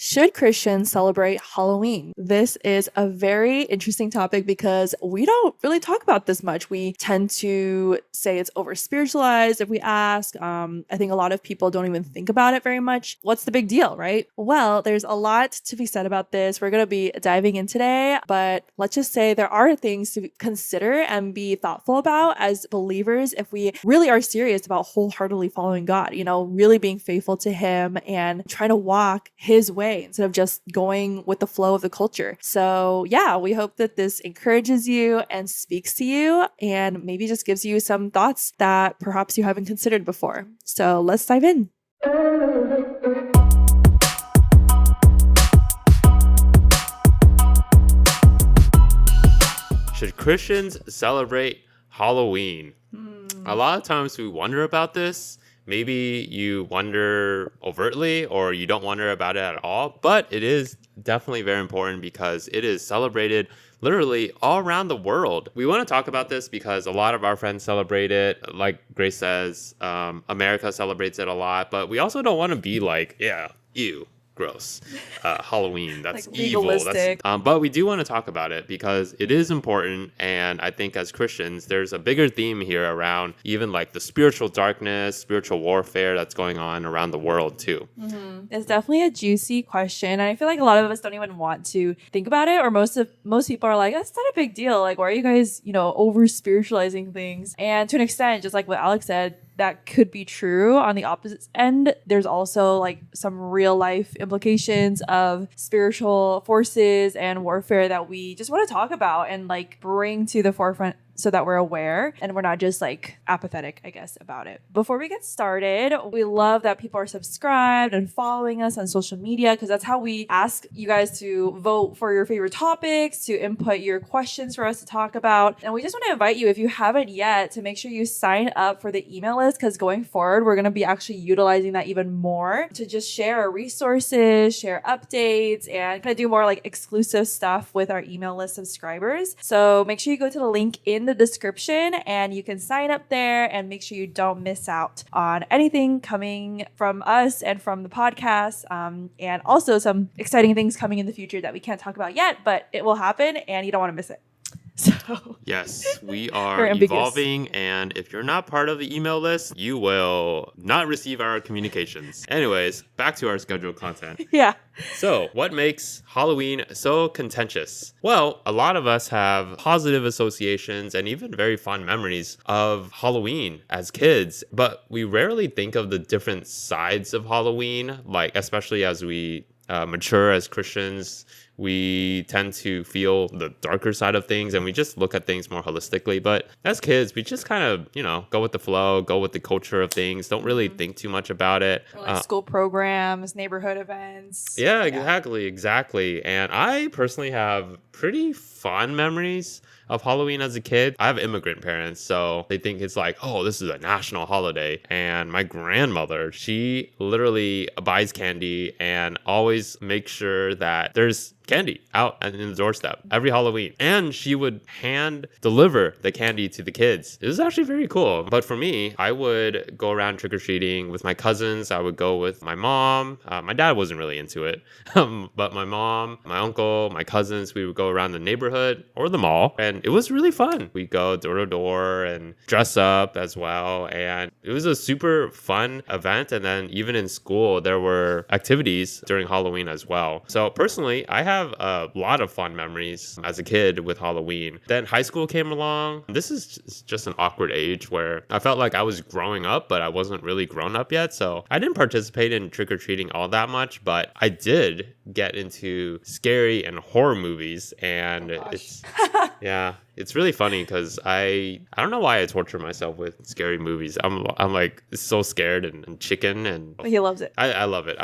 Should Christians celebrate Halloween? This is a very interesting topic because we don't really talk about this much. We tend to say it's over spiritualized if we ask. I think a lot of people don't even think about it very much. What's the big deal, right? Well, there's a lot to be said about this. We're going to be diving in today, but let's just say there are things to consider and be thoughtful about as believers if we really are serious about wholeheartedly following God, really being faithful to Him and trying to walk His way instead of just going with the flow of the culture. So yeah, we hope that this encourages you and speaks to you and maybe just gives you some thoughts that perhaps you haven't considered before. So let's dive in. Should Christians celebrate Halloween? A lot of times we wonder about this. Maybe you wonder overtly or you don't wonder about it at all, but it is definitely very important because it is celebrated literally all around the world. We want to talk about this because a lot of our friends celebrate it. Like Grace says, America celebrates it a lot, but we also don't want to be like, yeah, ew. Gross. Halloween, that's like evil. legalistic. But we do want to talk about it because it is important. And I think as Christians, there's a bigger theme here around even like the spiritual darkness, spiritual warfare that's going on around the world too. It's definitely a juicy question. And I feel like a lot of us don't even want to think about it. Or most people are like, that's not a big deal. Like, why are you guys, over spiritualizing things? And to an extent, just like what Alex said, that could be true. On the opposite end, there's also like some real life implications of spiritual forces and warfare that we just want to talk about and like bring to the forefront so that we're aware and we're not just like apathetic, I guess, about it. Before we get started, we love that people are subscribed and following us on social media because that's how we ask you guys to vote for your favorite topics, to input your questions for us to talk about. And we just want to invite you, if you haven't yet, to make sure you sign up for the email list because going forward, we're going to be actually utilizing that even more to just share our resources, share updates, and kind of do more like exclusive stuff with our email list subscribers. So make sure you go to the link in the description and you can sign up there and make sure you don't miss out on anything coming from us and from the podcast, and also some exciting things coming in the future that we can't talk about yet, but it will happen and you don't want to miss it. So yes, we are evolving, and if you're not part of the email list, you will not receive our communications. Anyways, back to our scheduled content. Yeah. So, what makes Halloween so contentious? Well, a lot of us have positive associations and even very fond memories of Halloween as kids, but we rarely think of the different sides of Halloween, like especially as we mature as Christians. We tend to feel the darker side of things and we just look at things more holistically. But as kids, we just kind of, go with the flow, go with the culture of things, don't really think too much about it. Or like school programs, neighborhood events. Yeah, exactly. And I personally have pretty fond memories of Halloween as a kid. I have immigrant parents, so they think it's like, oh, this is a national holiday. And my grandmother, she literally buys candy and always makes sure that there's candy out in the doorstep every Halloween. And she would hand deliver the candy to the kids. It was actually very cool. But for me, I would go around trick-or-treating with my cousins. I would go with my mom. My dad wasn't really into it. But my mom, my uncle, my cousins, we would go around the neighborhood or the mall. And it was really fun. We'd go door to door and dress up as well. And it was a super fun event. And then even in school, there were activities during Halloween as well. So personally, I have a lot of fond memories as a kid with Halloween. Then high school came along. This is just an awkward age where I felt like I was growing up, but I wasn't really grown up yet. So I didn't participate in trick-or-treating all that much, but I did get into scary and horror movies. And it's really funny because I don't know why I torture myself with scary movies. I'm like so scared and chicken, and But he loves it. I love it.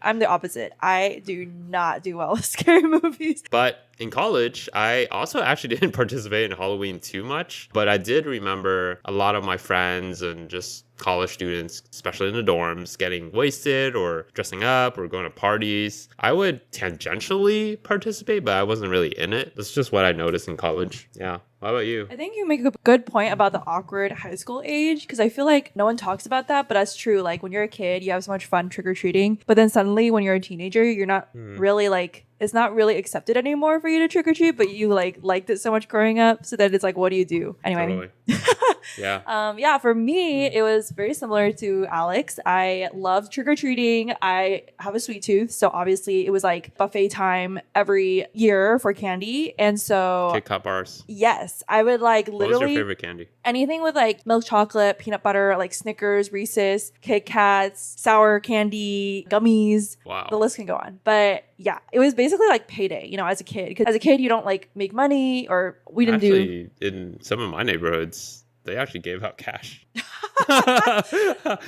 I'm the opposite. I do not do well with scary movies. But in college, I also actually didn't participate in Halloween too much, but I did remember a lot of my friends and just college students, especially in the dorms, getting wasted or dressing up or going to parties. I would tangentially participate, but I wasn't really in it. That's just what I noticed in college. Yeah. What about you? I think you make a good point about the awkward high school age because I feel like no one talks about that, but that's true. Like when you're a kid, you have so much fun trick or treating, but then suddenly when you're a teenager, you're not really like it's not really accepted anymore for you to trick or treat, but you like liked it so much growing up, so that it's like, what do you do anyway? Totally. Yeah. Yeah, for me, it was very similar to Alex. I loved trick or treating. I have a sweet tooth, so obviously it was like buffet time every year for candy, and so Kit Kat bars. yes, I would like What was literally your favorite candy? anything with like milk chocolate, peanut butter, like Snickers, Reese's, Kit Kats, sour candy, gummies. Wow. The list can go on. But yeah, it was basically like payday, you know, as a kid. Because as a kid, you don't like make money or we didn't do. Actually, in some of my neighborhoods, they actually gave out cash. But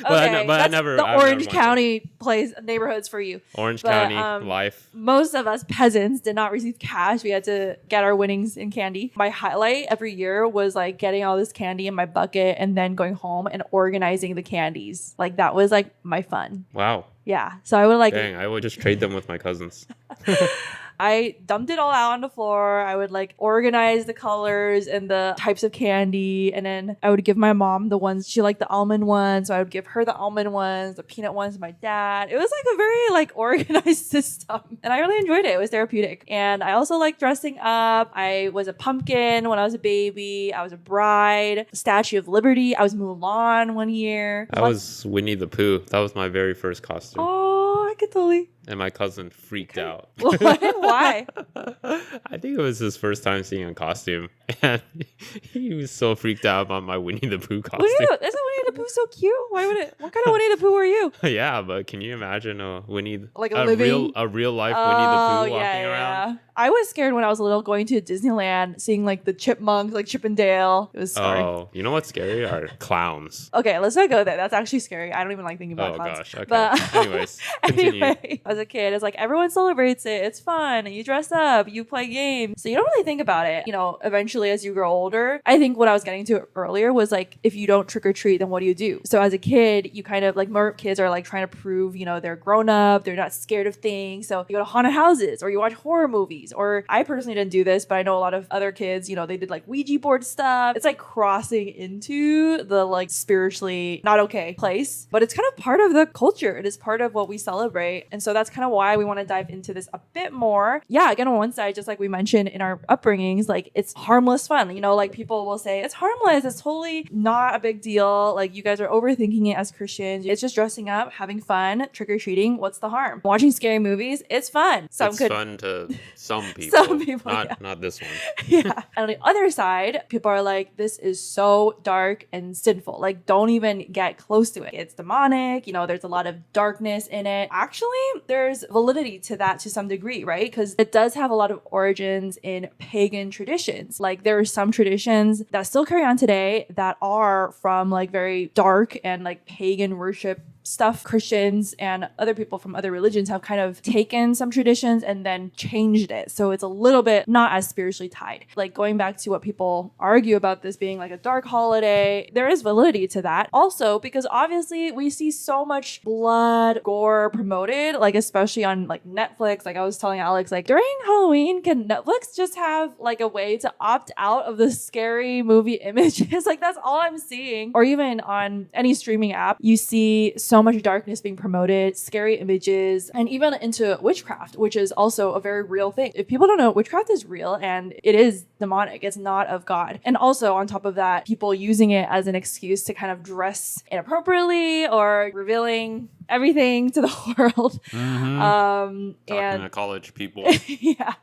I never. The I've Orange never County place neighborhoods for you. Orange But, County life. Most of us peasants did not receive cash. We had to get our winnings in candy. My highlight every year was like getting all this candy in my bucket and then going home and organizing the candies. Like that was like my fun. Wow. Yeah. So I would like Dang, I would just trade them with my cousins. I dumped it all out on the floor. I would like organize the colors and the types of candy. And then I would give my mom the ones she liked, the almond ones. So I would give her the almond ones, the peanut ones to my dad. It was like a very like organized system. And I really enjoyed it. It was therapeutic. And I also like dressing up. I was a pumpkin when I was a baby. I was a bride, Statue of Liberty. I was Mulan one year. I was Winnie the Pooh. That was my very first costume. Oh, I could totally. And my cousin freaked out. Why? I think it was his first time seeing a costume. And he was so freaked out about my Winnie the Pooh costume. Isn't Winnie the Pooh so cute? Why would it? What kind of Winnie the Pooh were you? Yeah, but can you imagine a Winnie, like a living, real life Winnie the Pooh walking around? I was scared when I was little going to Disneyland, seeing like the chipmunks, like Chip and Dale. It was scary. Oh, you know what's scary? Are clowns. Okay, let's not go there. That's actually scary. I don't even like thinking about clowns. Oh gosh. Okay. But Anyways, continue. anyway, as a kid, it's like everyone celebrates it. It's fun. You dress up, you play games. So you don't really think about it. You know, eventually as you grow older, I think what I was getting to earlier was like, if you don't trick or treat, then what do you do? So as a kid, you kind of like more kids are like trying to prove, you know, they're grown up, they're not scared of things. So you go to haunted houses or you watch horror movies. Or I personally didn't do this, but I know a lot of other kids, you know, they did like Ouija board stuff. It's like crossing into the like spiritually not okay place, but it's kind of part of the culture. It is part of what we celebrate. And so that's kind of why we want to dive into this a bit more. Yeah, again, on one side, just like we mentioned in our upbringings, like it's harmless fun. You know, like people will say it's harmless. It's totally not a big deal. Like you guys are overthinking it as Christians. It's just dressing up, having fun, trick-or-treating. What's the harm? Watching scary movies, it's fun. It's fun to some people. Not this one. Yeah. And on the other side, people are like, this is so dark and sinful. Like, don't even get close to it. It's demonic. You know, there's a lot of darkness in it. Actually, there's validity to that to some degree, right? Because it does have a lot of origins in pagan traditions. Like, there are some traditions that still carry on today that are from like very dark and like pagan worship stuff. Christians and other people from other religions have kind of taken some traditions and then changed it. So it's a little bit not as spiritually tied. Like going back to what people argue about this being like a dark holiday, there is validity to that. Also, because obviously we see so much blood, gore promoted, like especially on like Netflix. Like I was telling Alex, like during Halloween, can Netflix just have like a way to opt out of the scary movie images? Like that's all I'm seeing. Or even on any streaming app, you see so much darkness being promoted, scary images, and even into witchcraft, which is also a very real thing. If people don't know, witchcraft is real and it is demonic. It's not of God. And also on top of that, people using it as an excuse to kind of dress inappropriately or revealing everything to the world. Talking to college people. yeah,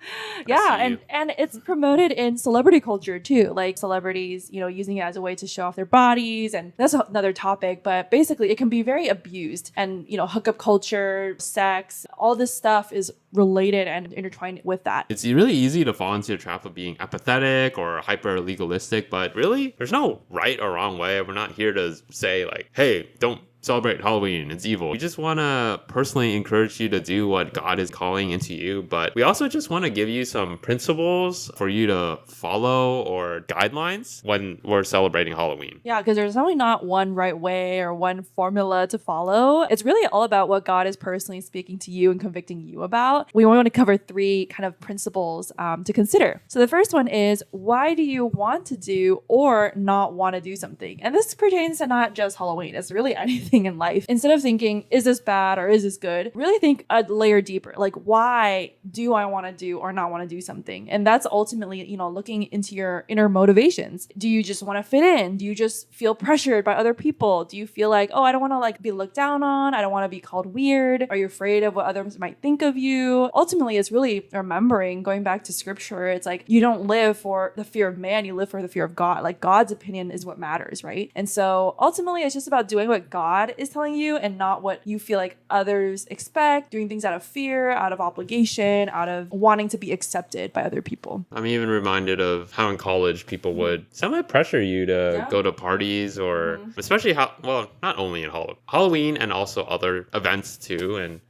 and it's promoted in celebrity culture too, like celebrities, you know, using it as a way to show off their bodies, and that's another topic. But basically, it can be very abused, and you know, hookup culture, sex, all this stuff is related and intertwined with that. It's really easy to fall into the trap of being apathetic or hyper legalistic, but really, there's no right or wrong way. We're not here to say like, hey, don't celebrate Halloween. It's evil. We just want to personally encourage you to do what God is calling into you, but we also just want to give you some principles for you to follow or guidelines when we're celebrating Halloween. Yeah, because there's definitely not one right way or one formula to follow. It's really all about what God is personally speaking to you and convicting you about. We want to cover 3 kind of principles to consider. So the first one is, why do you want to do or not want to do something? And this pertains to not just Halloween. It's really anything in life. Instead of thinking, is this bad or is this good? Really think a layer deeper. Like, why do I want to do or not want to do something? And that's ultimately, looking into your inner motivations. Do you just want to fit in? Do you just feel pressured by other people? Do you feel like, oh, I don't want to be looked down on. I don't want to be called weird. Are you afraid of what others might think of you? Ultimately, it's really remembering, going back to scripture, it's like you don't live for the fear of man, you live for the fear of God. Like, God's opinion is what matters, right? And so ultimately, it's just about doing what God is telling you and not what you feel like others expect, doing things out of fear, out of obligation, out of wanting to be accepted by other people. I'm even reminded of how in college people would semi-pressure you to go to parties or especially not only in Halloween and also other events too. And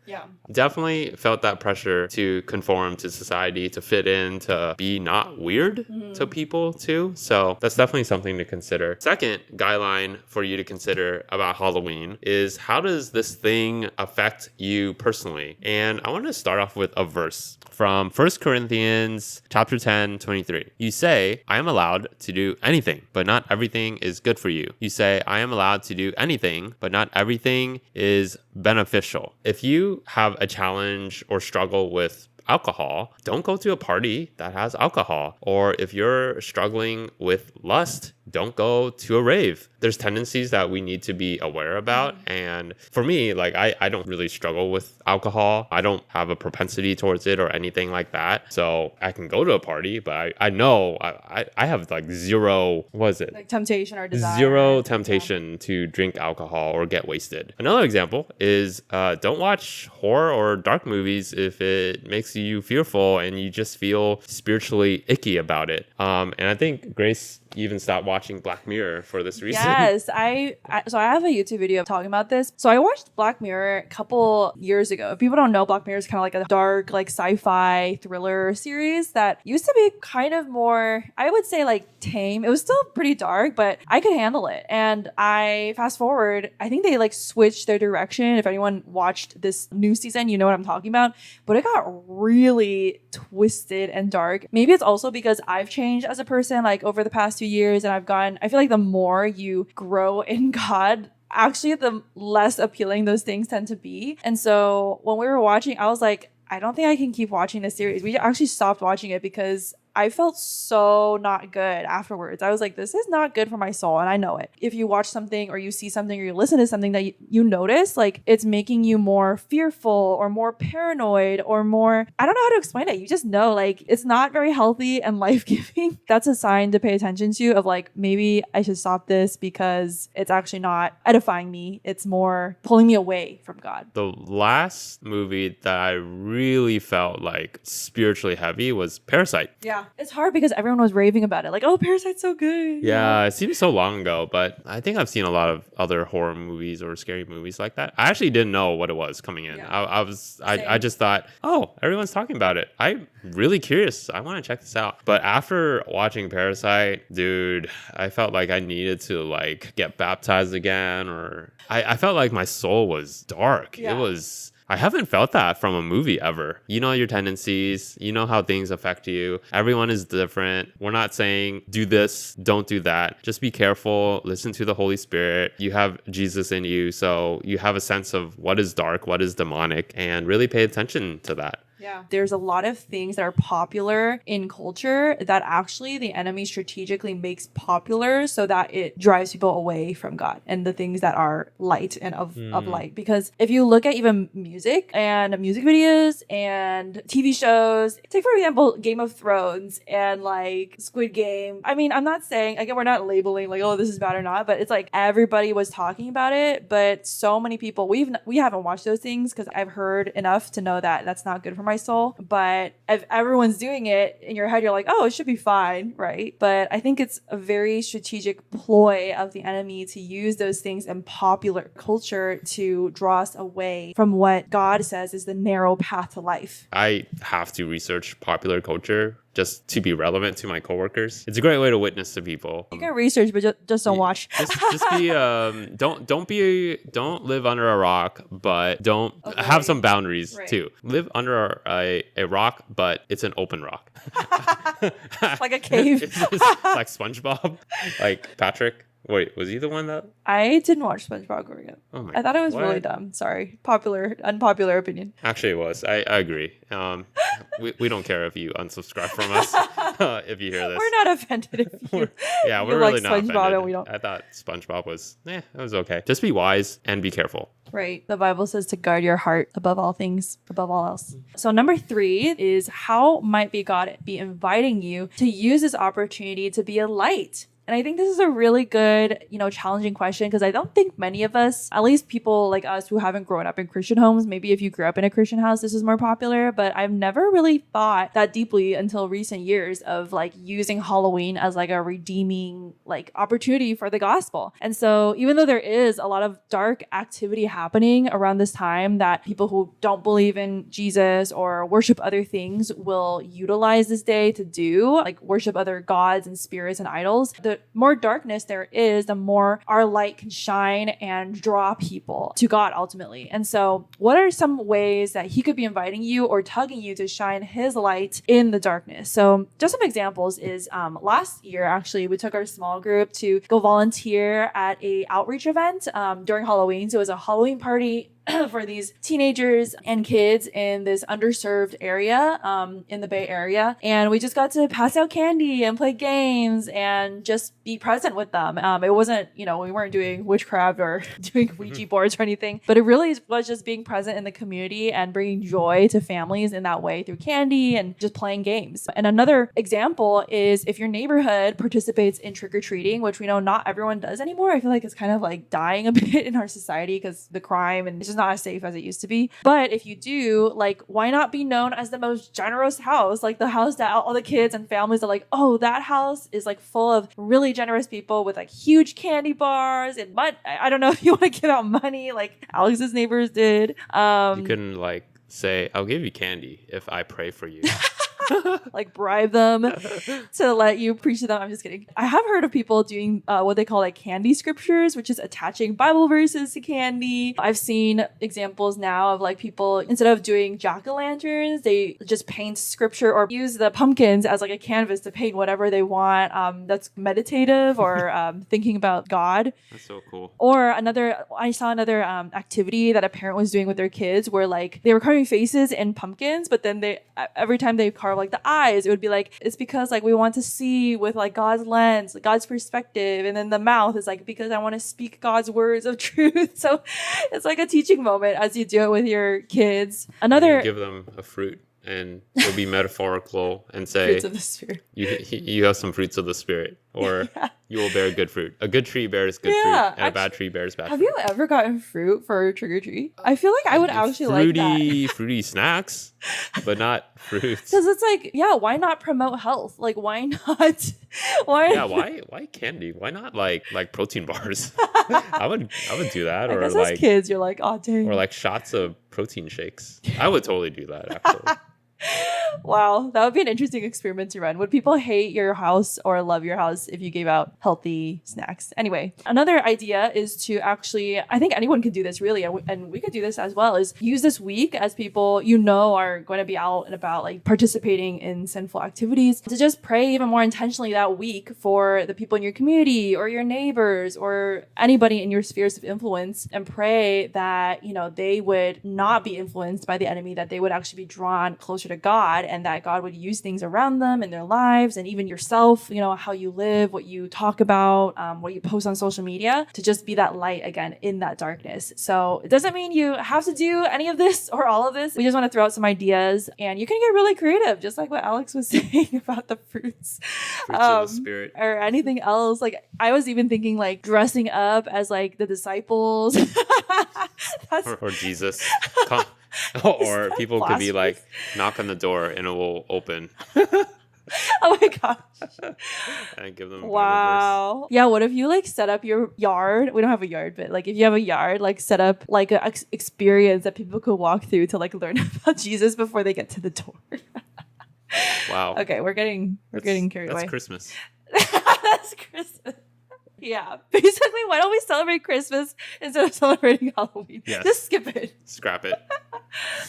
definitely felt that pressure to conform to society, to fit in, to be not weird to people too. So that's definitely something to consider. Second guideline for you to consider about Halloween is, how does this thing affect you personally? And I want to start off with a verse from 1 Corinthians chapter 10, 23. You say, I am allowed to do anything, but not everything is good for you. You say, I am allowed to do anything, but not everything is beneficial. If you have a challenge or struggle with alcohol, don't go to a party that has alcohol. Or if you're struggling with lust, don't go to a rave. There's tendencies that we need to be aware about. And for me, I don't really struggle with alcohol. I don't have a propensity towards it or anything like that. So I can go to a party, but I know I have zero, temptation or desire. Zero temptation to drink alcohol or get wasted. Another example is don't watch horror or dark movies if it makes you fearful and you just feel spiritually icky about it. And I think Grace even stopped watching Black Mirror for this reason. Yes, so I have a YouTube video talking about this. So I watched Black Mirror a couple years ago. If people don't know, Black Mirror is kind of like a dark, sci-fi thriller series that used to be kind of more, I would say, tame. It was still pretty dark, but I could handle it. And I fast forward, I think they switched their direction. If anyone watched this new season, you know what I'm talking about. But it got really twisted and dark. Maybe it's also because I've changed as a person over the past 2 years, and I feel like the more you grow in God, actually the less appealing those things tend to be. And so when we were watching, I was like, I don't think I can keep watching this series. We actually stopped watching it because I felt so not good afterwards. I was like, this is not good for my soul, and I know it. If you watch something or you see something or you listen to something that you notice, it's making you more fearful or more paranoid or more, I don't know how to explain it. You just know, it's not very healthy and life-giving. That's a sign to pay attention to of maybe I should stop this because it's actually not edifying me. It's more pulling me away from God. The last movie that I really felt spiritually heavy was Parasite. Yeah. It's hard because everyone was raving about it. Oh, Parasite's so good. Yeah, it seems so long ago, but I think I've seen a lot of other horror movies or scary movies like that. I actually didn't know what it was coming in. Yeah. I just thought, oh, everyone's talking about it. I'm really curious. I want to check this out. But after watching Parasite, dude, I felt like I needed to get baptized again, or I felt like my soul was dark. Yeah. I haven't felt that from a movie ever. You know your tendencies. You know how things affect you. Everyone is different. We're not saying do this, don't do that. Just be careful. Listen to the Holy Spirit. You have Jesus in you, so you have a sense of what is dark, what is demonic, and really pay attention to that. Yeah. There's a lot of things that are popular in culture that actually the enemy strategically makes popular so that it drives people away from God and the things that are light and of light. Because if you look at even music and music videos and TV shows, take for example, Game of Thrones and Squid Game. I mean, I'm not saying, again, we're not labeling oh, this is bad or not, but it's everybody was talking about it, but so many people, we haven't watched those things because I've heard enough to know that that's not good for my my soul. But if everyone's doing it in your head, you're like, oh, it should be fine, right? But I think it's a very strategic ploy of the enemy to use those things in popular culture to draw us away from what God says is the narrow path to life. I have to research popular culture just to be relevant to my coworkers. It's a great way to witness to people. You can research, but just don't watch. Just be don't live under a rock, but don't have some boundaries too. Live under a rock, but it's an open rock. Like a cave. It's like SpongeBob, like Patrick. Wait, was he the one that? I didn't watch SpongeBob growing up. Oh my! I thought it was really dumb. Sorry, unpopular opinion. Actually, it was. I agree. We don't care if you unsubscribe from us if you hear this. We're not offended if you. Yeah, we're really not offended. And we don't. I thought SpongeBob was. It was okay. Just be wise and be careful. Right. The Bible says to guard your heart above all things, above all else. So number 3 is how might be God be inviting you to use this opportunity to be a light? And I think this is a really good, challenging question because I don't think many of us, at least people like us who haven't grown up in Christian homes, maybe if you grew up in a Christian house, this is more popular, but I've never really thought that deeply until recent years of like using Halloween as like a redeeming like opportunity for the gospel. And so even though there is a lot of dark activity happening around this time that people who don't believe in Jesus or worship other things will utilize this day to do, like worship other gods and spirits and idols, the more darkness there is, the more our light can shine and draw people to God ultimately. And so what are some ways that he could be inviting you or tugging you to shine his light in the darkness? So just some examples is last year, actually, we took our small group to go volunteer at a outreach event during Halloween. So it was a Halloween party for these teenagers and kids in this underserved area in the Bay Area. And we just got to pass out candy and play games and just be present with them. It wasn't, we weren't doing witchcraft or doing Ouija boards or anything, but it really was just being present in the community and bringing joy to families in that way through candy and just playing games. And another example is if your neighborhood participates in trick-or-treating, which we know not everyone does anymore. I feel like it's kind of like dying a bit in our society because the crime and it's just not as safe as it used to be. But if you do, like, why not be known as the most generous house? Like the house that all the kids and families are like, oh, that house is like full of really generous people with like huge candy bars and I don't know if you want to give out money like Alex's neighbors did. You couldn't like say, I'll give you candy if I pray for you. Like bribe them to let you preach to them. I'm just kidding. I have heard of people doing what they call like candy scriptures, which is attaching Bible verses to candy. I've seen examples now of like people, instead of doing jack-o'-lanterns, they just paint scripture or use the pumpkins as like a canvas to paint whatever they want. That's meditative or thinking about God. That's so cool. Or I saw another activity that a parent was doing with their kids where like they were carving faces in pumpkins, but then every time they carve like the eyes, it would be like, it's because like we want to see with like God's lens, like God's perspective. And then the mouth is like, because I want to speak God's words of truth. So it's like a teaching moment as you do it with your kids. You give them a fruit and it'll be metaphorical and say, fruits of the spirit. You have some fruits of the spirit, or you will bear good fruit. A good tree bears good fruit, and a bad tree bears bad fruit. Have you ever gotten fruit for trick or treat? I feel like I would actually like that. Fruity snacks, but not fruits. Because it's like, why not promote health? Like, why not? Why candy? Why not like protein bars? I would do that. I guess as kids, you're like, oh dang. Or like shots of protein shakes. I would totally do that actually. Wow, that would be an interesting experiment to run. Would people hate your house or love your house if you gave out healthy snacks? Anyway, another idea is to actually, I think anyone can do this really, and we could do this as well, is use this week as people are going to be out and about like participating in sinful activities to just pray even more intentionally that week for the people in your community or your neighbors or anybody in your spheres of influence, and pray that, they would not be influenced by the enemy, that they would actually be drawn closer to God, and that God would use things around them in their lives and even yourself, how you live, what you talk about, what you post on social media, to just be that light again in that darkness. So it doesn't mean you have to do any of this or all of this. We just want to throw out some ideas, and you can get really creative, just like what Alex was saying about the fruits of the spirit or anything else. Like I was even thinking like dressing up as like the disciples or Jesus. Or that people could be blasphemous? like, knock on the door and it will open Oh my gosh. and give them a Bible verse. Wow. Yeah, what if you like set up your yard? We don't have a yard, but like if you have a yard, like set up like an experience that people could walk through to like learn about Jesus before they get to the door. Wow. Okay, we're getting carried That's away. Christmas. That's Christmas. Yeah. Basically, why don't we celebrate Christmas instead of celebrating Halloween? Yes. Just skip it. Scrap it.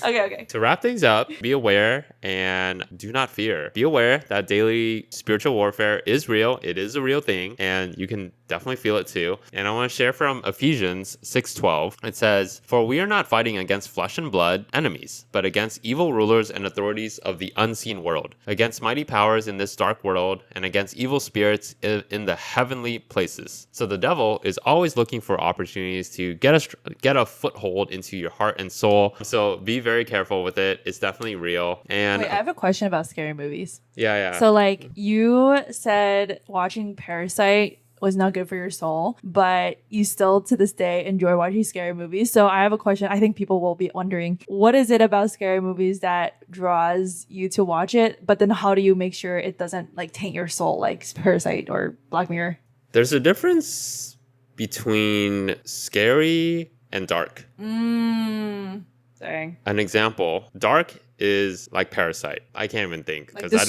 Okay. To wrap things up, be aware and do not fear. Be aware that daily spiritual warfare is real. It is a real thing, and you can definitely feel it too. And I want to share from Ephesians 6:12. It says, "For we are not fighting against flesh and blood enemies, but against evil rulers and authorities of the unseen world, against mighty powers in this dark world, and against evil spirits in the heavenly places." So the devil is always looking for opportunities to get a foothold into your heart and soul. So be very careful with it. It's definitely real. And Wait, I have a question about scary movies. yeah. So, like, you said watching Parasite was not good for your soul, but you still to this day enjoy watching scary movies. So I have a question. I think people will be wondering, what is it about scary movies that draws you to watch it? But then how do you make sure it doesn't like taint your soul like Parasite or Black Mirror? There's a difference between scary and dark. Dang. An example, dark is like Parasite. I can't even think Like because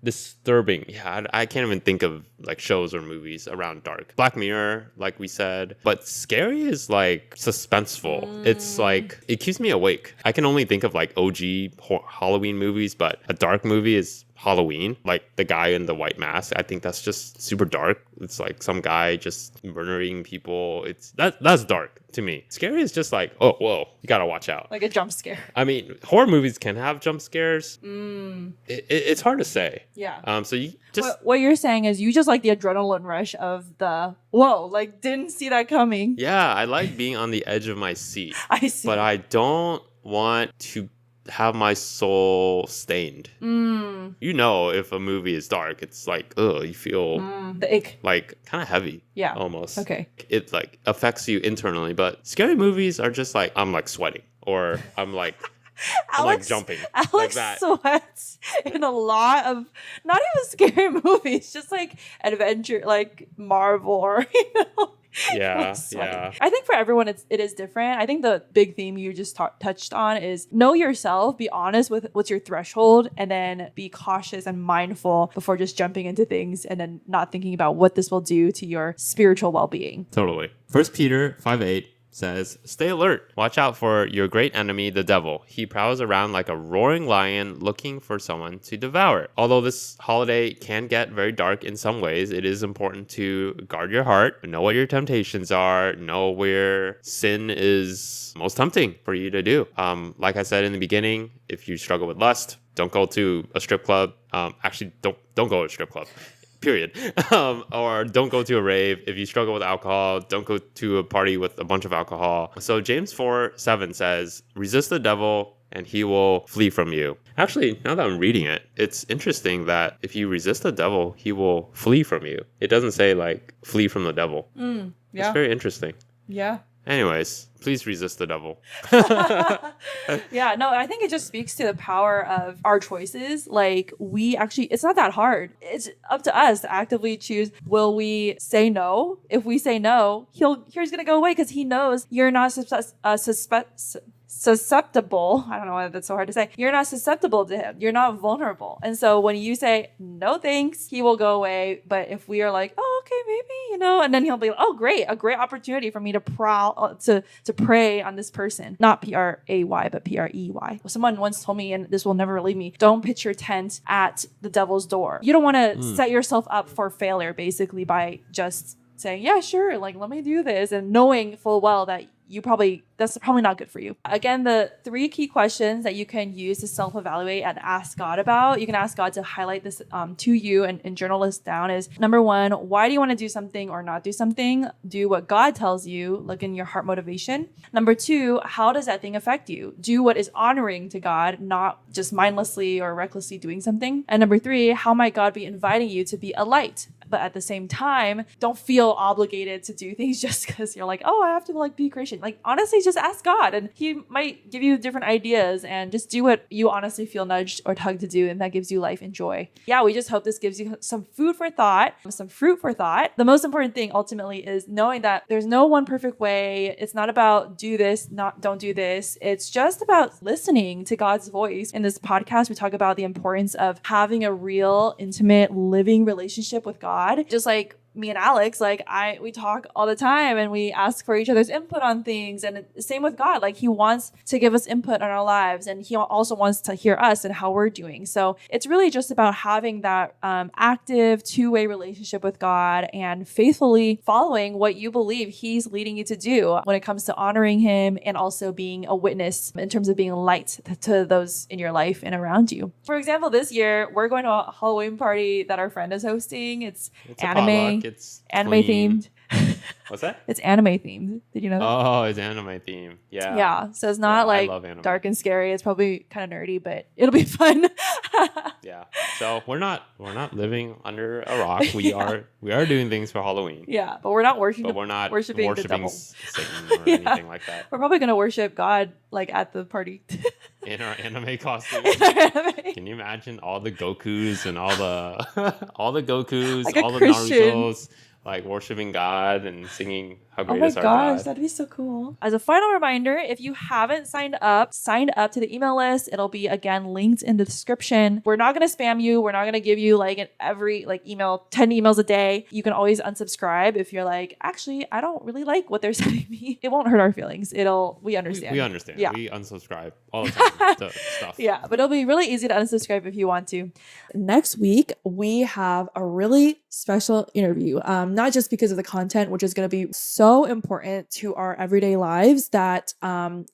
disturbing. Yeah, I can't even think of like shows or movies around dark. Black Mirror, like we said, but scary is like suspenseful. It's like it keeps me awake. I can only think of like OG Halloween movies, but a dark movie is Halloween, like the guy in the white mask. I think that's just super dark. It's like some guy just murdering people. That's dark to me. Scary is just like, oh, whoa, you gotta watch out. Like a jump scare. I mean, horror movies can have jump scares. It's hard to say. Yeah. So you just what you're saying is you just like the adrenaline rush of the whoa, like didn't see that coming. yeah, I like being on the edge of my seat, I see. but I don't want to have my soul stained. You know, if a movie is dark, it's like, oh, you feel the ick. like kind of heavy. Yeah. Almost. Okay. It like affects you internally, but scary movies are just like I'm like sweating or I'm like I'm like jumping Alex like that. sweats in a lot of not even scary movies, just like adventure, like Marvel or Yeah, sweating. yeah. I think for everyone it is different. I think the big theme you just touched on is know yourself, be honest with what's your threshold, and then be cautious and mindful before just jumping into things and then not thinking about what this will do to your spiritual well-being. Totally. 1 Peter 5:8 says, "Stay alert. Watch out for your great enemy, the devil. He prowls around like a roaring lion looking for someone to devour." Although this holiday can get very dark in some ways, it is important to guard your heart, know what your temptations are, know where sin is most tempting for you to do. Like I said in the beginning, if you struggle with lust, don't go to a strip club. Actually, don't go to a strip club. Period. Or don't go to a rave. If you struggle with alcohol, don't go to a party with a bunch of alcohol. So James 4:7 says, "Resist the devil and he will flee from you." Actually, now that I'm reading it, it's interesting that if you resist the devil, he will flee from you. It doesn't say like flee from the devil. Yeah. It's very interesting. Yeah. Anyways, please resist the devil. Yeah, no, I think it just speaks to the power of our choices. Like, we actually, it's not that hard. It's up to us to actively choose. Will we say no? If we say no, he's gonna go away because he knows you're not susceptible. I don't know why that's so hard to say. You're not susceptible to him. You're not vulnerable. And so when you say no thanks, he will go away. But if we are like, oh, okay, maybe, and then he'll be like, oh, great, a great opportunity for me to prowl to prey on this person. Not PRAY, but PREY. Someone once told me, and this will never leave me, don't pitch your tent at the devil's door. You don't want to set yourself up for failure basically by just saying, yeah, sure, like let me do this, and knowing full well that that's probably not good for you. Again, the 3 key questions that you can use to self-evaluate and ask God about, you can ask God to highlight this to you and journal this down is, number 1, why do you want to do something or not do something? Do what God tells you, look in your heart motivation. Number 2, how does that thing affect you? Do what is honoring to God, not just mindlessly or recklessly doing something. And number 3, how might God be inviting you to be a light? but at the same time, don't feel obligated to do things just because you're like, oh, I have to like be Christian. Like honestly, just ask God and he might give you different ideas, and just do what you honestly feel nudged or tugged to do, and that gives you life and joy. Yeah, we just hope this gives you some food for thought, some fruit for thought. The most important thing ultimately is knowing that there's no one perfect way. It's not about do this, don't do this. It's just about listening to God's voice. In this podcast, we talk about the importance of having a real, intimate, living relationship with God. Just like me and Alex, like we talk all the time and we ask for each other's input on things. And same with God, like he wants to give us input on our lives, and he also wants to hear us and how we're doing. So it's really just about having that active two-way relationship with God and faithfully following what you believe he's leading you to do when it comes to honoring him, and also being a witness in terms of being light to those in your life and around you. For example, this year we're going to a Halloween party that our friend is hosting. It's anime. It's anime clean. themed. What's that? It's anime themed. Did you know that? Oh, it's anime theme. Yeah. Yeah. So it's not like dark and scary. It's probably kind of nerdy, but it'll be fun. Yeah. So we're not living under a rock. We are doing things for Halloween. Yeah, but we're not worshiping. But we're not worshiping the devil. Satan or anything like that. We're probably gonna worship God like at the party. In our anime costumes. Can you imagine all the Gokus and all the Gokus, like all the Narutos, like worshiping God and singing how great is our God. Oh my gosh, that'd be so cool. As a final reminder, if you haven't signed up to the email list. It'll be again linked in the description. We're not gonna spam you. We're not gonna give you like every email, 10 emails a day. You can always unsubscribe if you're like, actually, I don't really like what they're sending me. It won't hurt our feelings. We understand. We understand. Yeah. We unsubscribe all the time to stuff. Yeah, but it'll be really easy to unsubscribe if you want to. Next week, we have a really special interview. Not just because of the content, which is going to be so important to our everyday lives that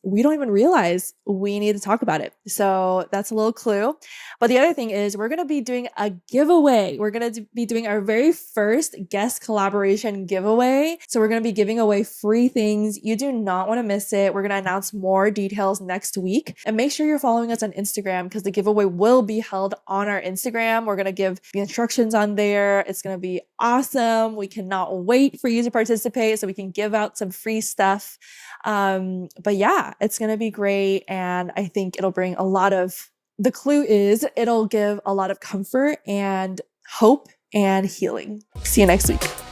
we don't even realize we need to talk about it. So that's a little clue. But the other thing is we're going to be doing a giveaway. We're going to be doing our very first guest collaboration giveaway. So we're going to be giving away free things. You do not want to miss it. We're going to announce more details next week. And make sure you're following us on Instagram because the giveaway will be held on our Instagram. We're going to give the instructions on there. It's going to be awesome. We cannot wait for you to participate so we can give out some free stuff. But yeah, it's going to be great. And I think it'll bring the clue is it'll give a lot of comfort and hope and healing. See you next week.